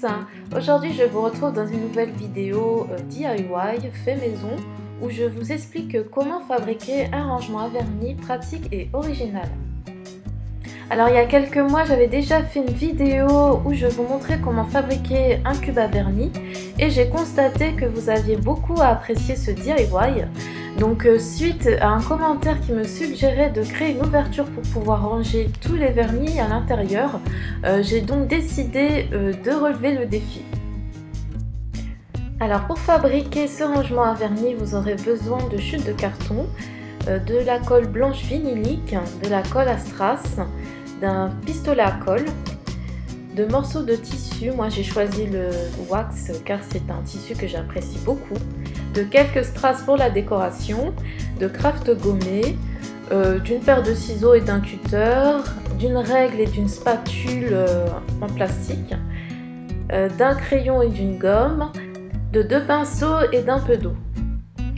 tous, aujourd'hui je vous retrouve dans une nouvelle vidéo DIY fait maison où je vous explique comment fabriquer un rangement à vernis pratique et original. Alors il y a quelques mois j'avais déjà fait une vidéo où je vous montrais comment fabriquer un cube à vernis et j'ai constaté que vous aviez beaucoup apprécié ce DIY. Donc suite à un commentaire qui me suggérait de créer une ouverture pour pouvoir ranger tous les vernis à l'intérieur, j'ai donc décidé de relever le défi. Alors pour fabriquer ce rangement à vernis, vous aurez besoin de chutes de carton, de la colle blanche vinylique, de la colle à strass, d'un pistolet à colle, de morceaux de tissu. Moi j'ai choisi le wax car c'est un tissu que j'apprécie beaucoup, de quelques strass pour la décoration, de craft gommé, d'une paire de ciseaux et d'un cutter, d'une règle et d'une spatule en plastique, d'un crayon et d'une gomme, de 2 pinceaux et d'un peu d'eau.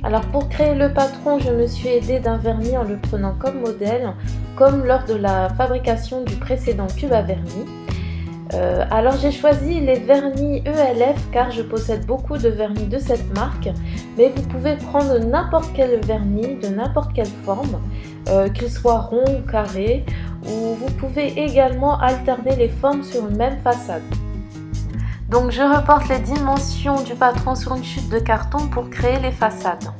Alors pour créer le patron, je me suis aidée d'un vernis en le prenant comme modèle, comme lors de la fabrication du précédent cube à vernis. Alors j'ai choisi les vernis ELF car je possède beaucoup de vernis de cette marque, mais vous pouvez prendre n'importe quel vernis de n'importe quelle forme, qu'il soit rond ou carré, ou vous pouvez également alterner les formes sur une même façade. Donc je reporte les dimensions du patron sur une chute de carton pour créer les façades.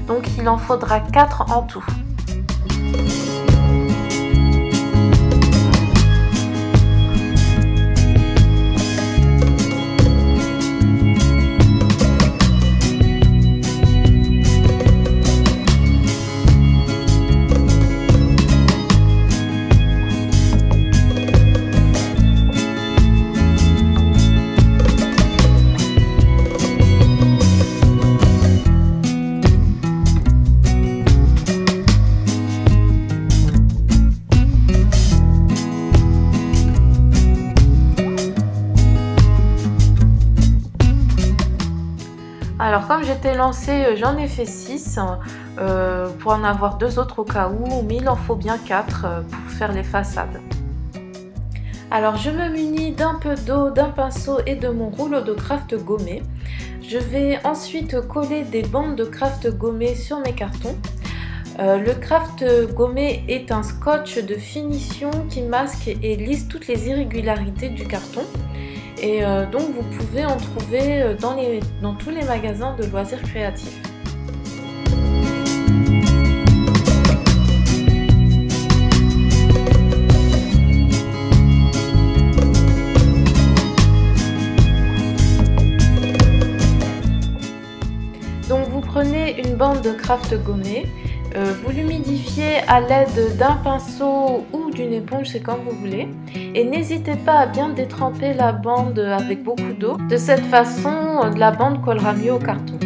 Donc il en faudra 4 en tout. Alors comme j'étais lancée, j'en ai fait 6 pour en avoir 2 autres au cas où, mais il en faut bien 4 pour faire les façades. Alors je me munis d'un peu d'eau, d'un pinceau et de mon rouleau de craft gommé. Je vais ensuite coller des bandes de craft gommé sur mes cartons. Le craft gommé est un scotch de finition qui masque et lisse toutes les irrégularités du carton. Et donc vous pouvez en trouver dans tous les magasins de loisirs créatifs. Donc vous prenez une bande de craft gommé, vous l'humidifiez à l'aide d'un pinceau ou d'une éponge, c'est comme vous voulez, et n'hésitez pas à bien détremper la bande avec beaucoup d'eau. De cette façon, la bande collera mieux au carton.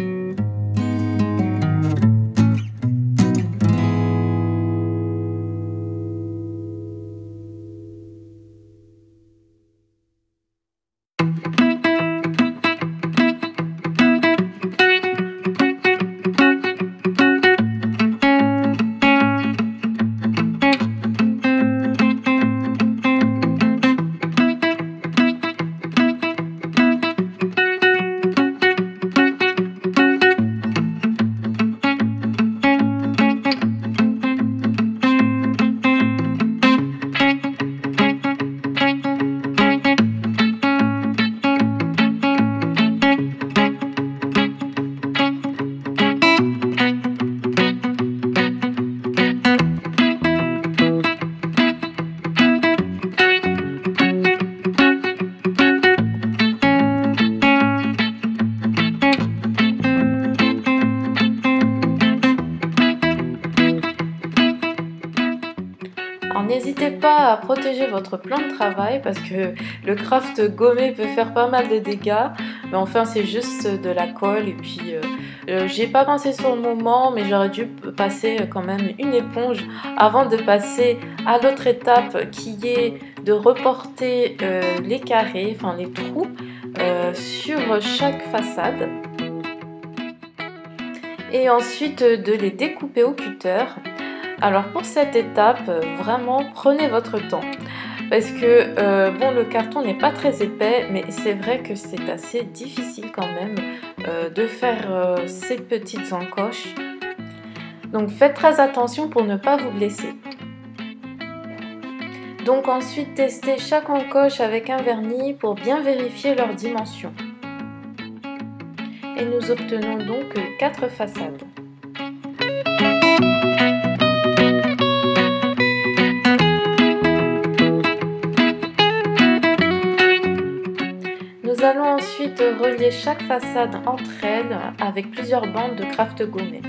N'hésitez pas à protéger votre plan de travail parce que le craft gommé peut faire pas mal de dégâts. Mais enfin c'est juste de la colle et puis j'ai pas pensé sur le moment, mais j'aurais dû passer quand même une éponge avant de passer à l'autre étape qui est de reporter les carrés, enfin les trous sur chaque façade. Et ensuite de les découper au cutter. Alors pour cette étape, vraiment prenez votre temps. parce que bon, le carton n'est pas très épais, mais c'est vrai que c'est assez difficile quand même de faire ces petites encoches. Donc faites très attention pour ne pas vous blesser. Donc ensuite testez chaque encoche avec un vernis pour bien vérifier leurs dimensions. Et nous obtenons donc 4 façades. Nous allons ensuite relier chaque façade entre elles avec plusieurs bandes de craft gommé.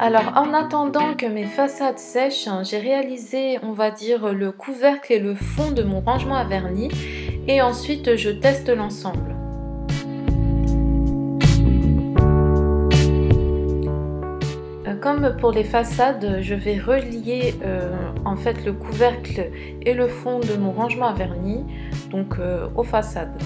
Alors en attendant que mes façades sèchent, j'ai réalisé, on va dire, le couvercle et le fond de mon rangement à vernis et ensuite je teste l'ensemble. Comme pour les façades, je vais relier en fait le couvercle et le fond de mon rangement à vernis donc aux façades.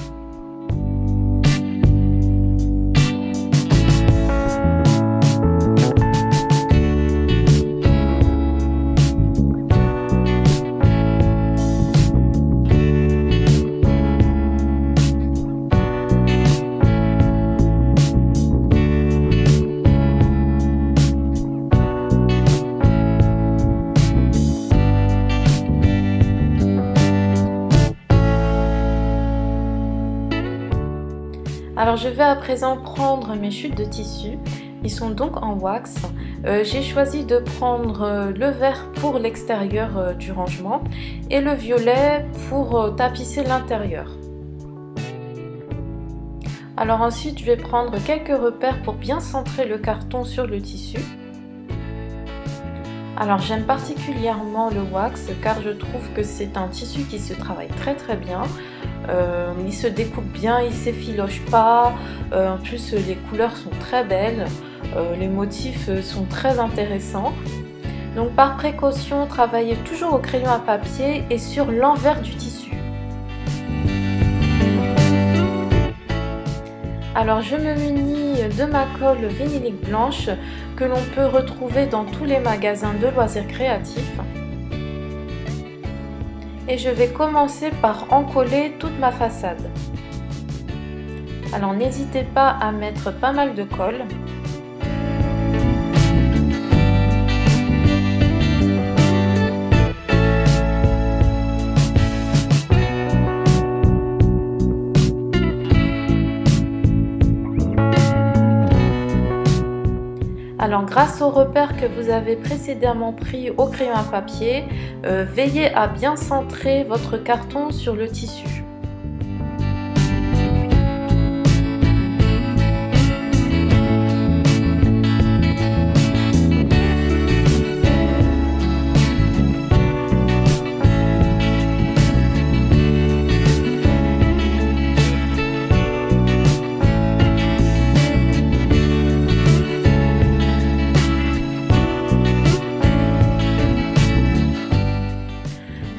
Alors je vais à présent prendre mes chutes de tissu, ils sont donc en wax. J'ai choisi de prendre le vert pour l'extérieur du rangement et le violet pour tapisser l'intérieur. Alors ensuite je vais prendre quelques repères pour bien centrer le carton sur le tissu. Alors j'aime particulièrement le wax car je trouve que c'est un tissu qui se travaille très bien. Il se découpe bien, il s'effiloche pas, en plus les couleurs sont très belles, les motifs sont très intéressants. Donc par précaution, travaillez toujours au crayon à papier et sur l'envers du tissu. Alors je me munis de ma colle vinylique blanche que l'on peut retrouver dans tous les magasins de loisirs créatifs. Et je vais commencer par encoller toute ma façade. Alors n'hésitez pas à mettre pas mal de colle. Alors grâce aux repères que vous avez précédemment pris au crayon à papier, veillez à bien centrer votre carton sur le tissu.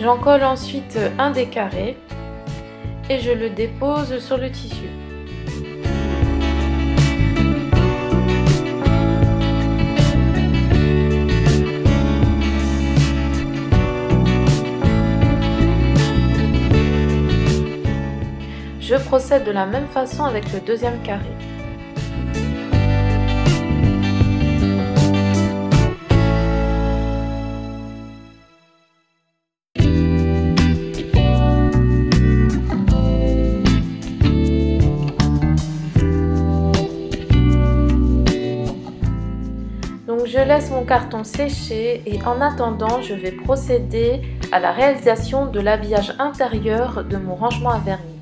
J'en colle ensuite un des carrés et je le dépose sur le tissu. Je procède de la même façon avec le deuxième carré. Donc je laisse mon carton sécher et en attendant je vais procéder à la réalisation de l'habillage intérieur de mon rangement à vernis.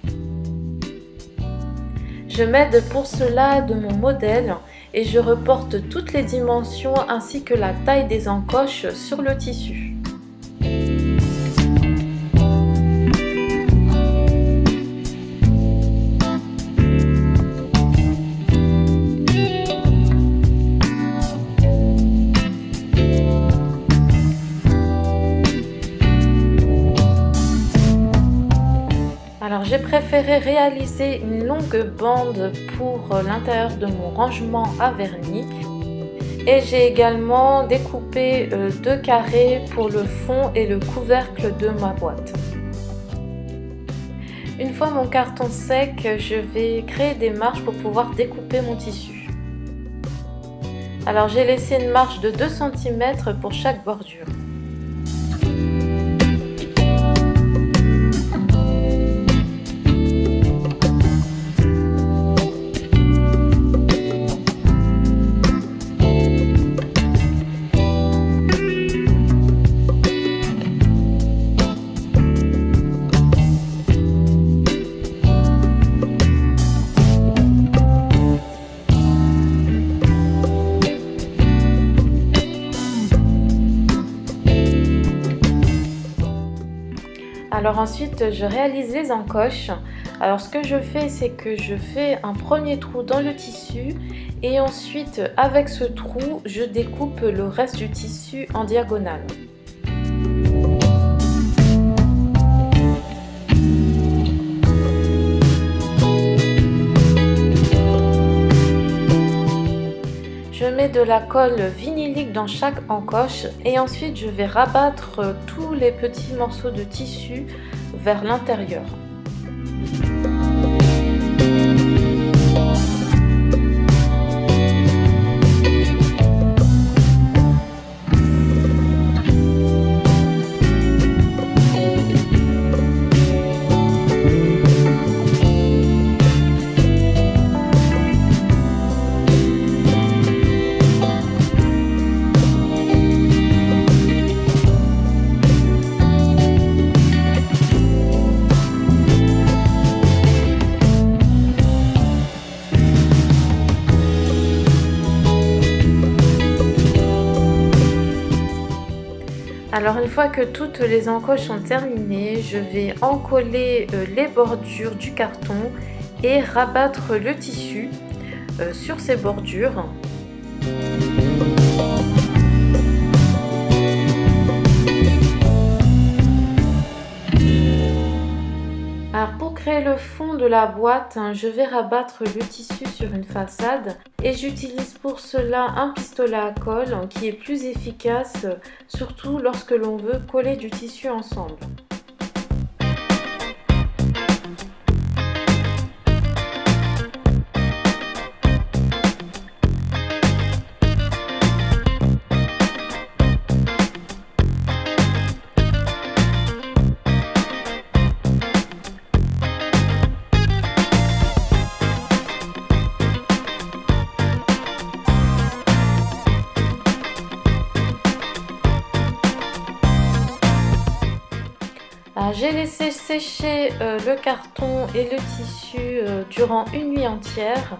Je m'aide pour cela de mon modèle et je reporte toutes les dimensions ainsi que la taille des encoches sur le tissu. Alors j'ai préféré réaliser une longue bande pour l'intérieur de mon rangement à vernis et j'ai également découpé 2 carrés pour le fond et le couvercle de ma boîte. Une fois mon carton sec, je vais créer des marges pour pouvoir découper mon tissu. Alors j'ai laissé une marge de 2 cm pour chaque bordure. Alors ensuite je réalise les encoches. Alors ce que je fais, c'est que je fais un premier trou dans le tissu et ensuite avec ce trou je découpe le reste du tissu en diagonale. Je mets de la colle vinylique dans chaque encoche et ensuite je vais rabattre tous les petits morceaux de tissu vers l'intérieur. Alors une fois que toutes les encoches sont terminées, je vais encoller les bordures du carton et rabattre le tissu sur ces bordures. Alors pour créer le fond de la boîte, je vais rabattre le tissu sur une façade et j'utilise pour cela un pistolet à colle qui est plus efficace, surtout lorsque l'on veut coller du tissu ensemble. J'ai laissé sécher le carton et le tissu durant une nuit entière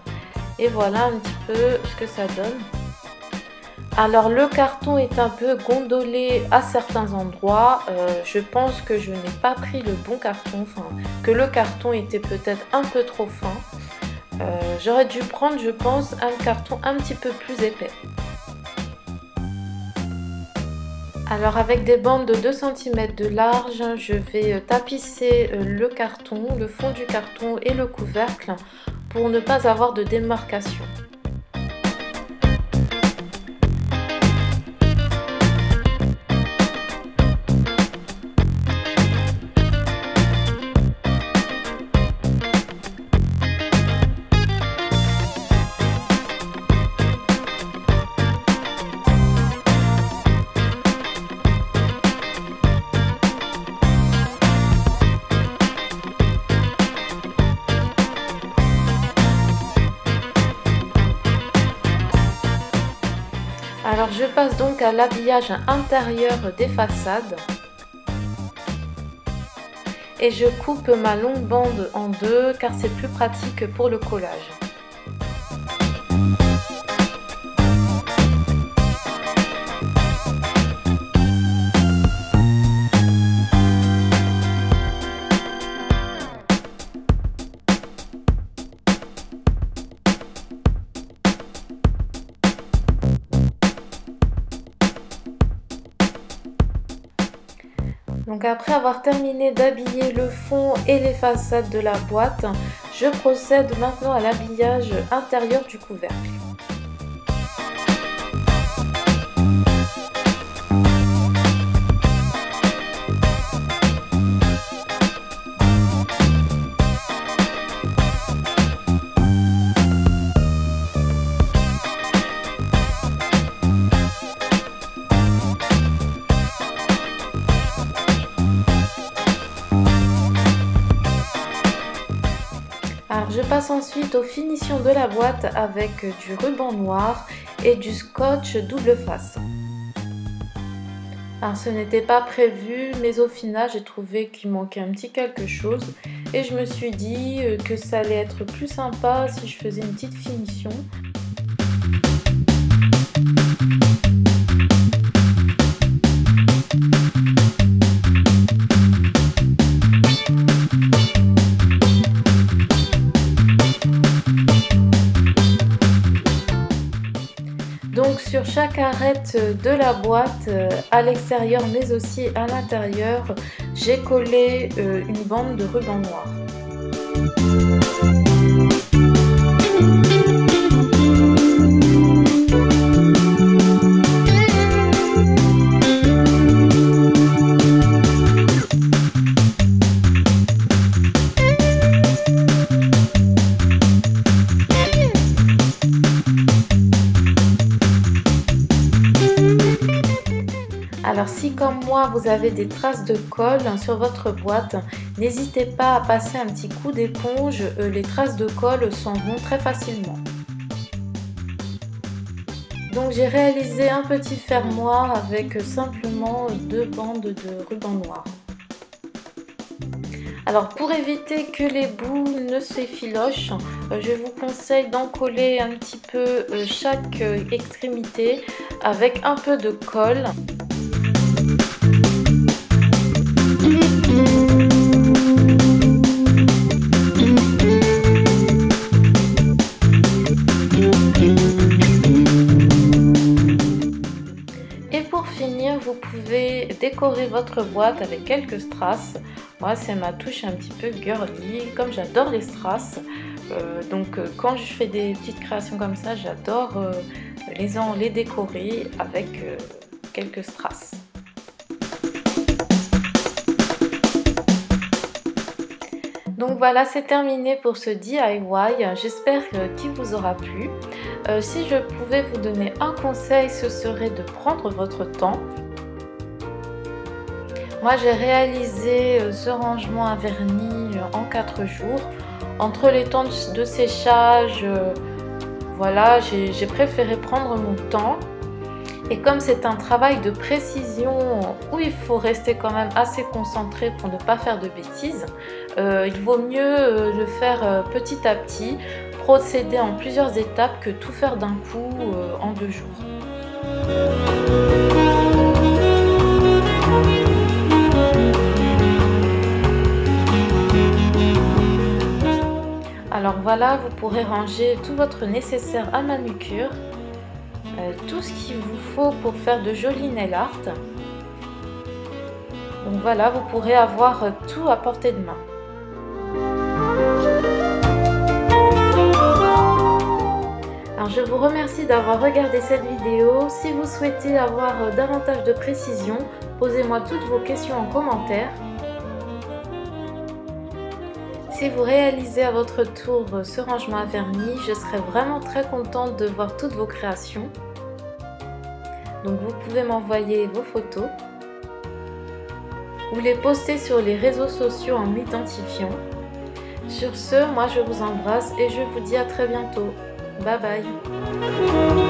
et voilà un petit peu ce que ça donne. Alors le carton est un peu gondolé à certains endroits, je pense que je n'ai pas pris le bon carton, enfin que le carton était peut-être un peu trop fin. J'aurais dû prendre, je pense, un carton un petit peu plus épais. Alors avec des bandes de 2 cm de large, je vais tapisser le carton, le fond du carton et le couvercle pour ne pas avoir de démarcation. Alors je passe donc à l'habillage intérieur des façades. Et je coupe ma longue bande en deux car c'est plus pratique pour le collage. Donc après avoir terminé d'habiller le fond et les façades de la boîte, je procède maintenant à l'habillage intérieur du couvercle. Alors je passe ensuite aux finitions de la boîte avec du ruban noir et du scotch double face. Alors ce n'était pas prévu, mais au final j'ai trouvé qu'il manquait un petit quelque chose et je me suis dit que ça allait être plus sympa si je faisais une petite finition. Donc sur chaque arête de la boîte, à l'extérieur mais aussi à l'intérieur, j'ai collé une bande de ruban noir. Alors si comme moi vous avez des traces de colle sur votre boîte, n'hésitez pas à passer un petit coup d'éponge, les traces de colle s'en vont très facilement. Donc j'ai réalisé un petit fermoir avec simplement 2 bandes de ruban noir. Alors pour éviter que les bouts ne s'effilochent, je vous conseille d'en coller un petit peu chaque extrémité avec un peu de colle. Et pour finir, vous pouvez décorer votre boîte avec quelques strass. Moi, c'est ma touche un petit peu girly, comme j'adore les strass. Donc quand je fais des petites créations comme ça, j'adore les décorer avec quelques strass. Donc voilà, c'est terminé pour ce DIY, j'espère qu'il vous aura plu. Si je pouvais vous donner un conseil, ce serait de prendre votre temps. Moi j'ai réalisé ce rangement à vernis en 4 jours. Entre les temps de séchage, voilà, j'ai préféré prendre mon temps. Et comme c'est un travail de précision où il faut rester quand même assez concentré pour ne pas faire de bêtises, il vaut mieux le faire petit à petit, procéder en plusieurs étapes que tout faire d'un coup en 2 jours. Alors voilà, vous pourrez ranger tout votre nécessaire à manucure. Tout ce qu'il vous faut pour faire de jolis nail art. Donc voilà, vous pourrez avoir tout à portée de main. Alors je vous remercie d'avoir regardé cette vidéo. Si vous souhaitez avoir davantage de précision, posez-moi toutes vos questions en commentaire. Si vous réalisez à votre tour ce rangement à vernis, je serai vraiment très contente de voir toutes vos créations. Donc vous pouvez m'envoyer vos photos ou les poster sur les réseaux sociaux en m'identifiant. Sur ce, moi je vous embrasse et je vous dis à très bientôt. Bye bye.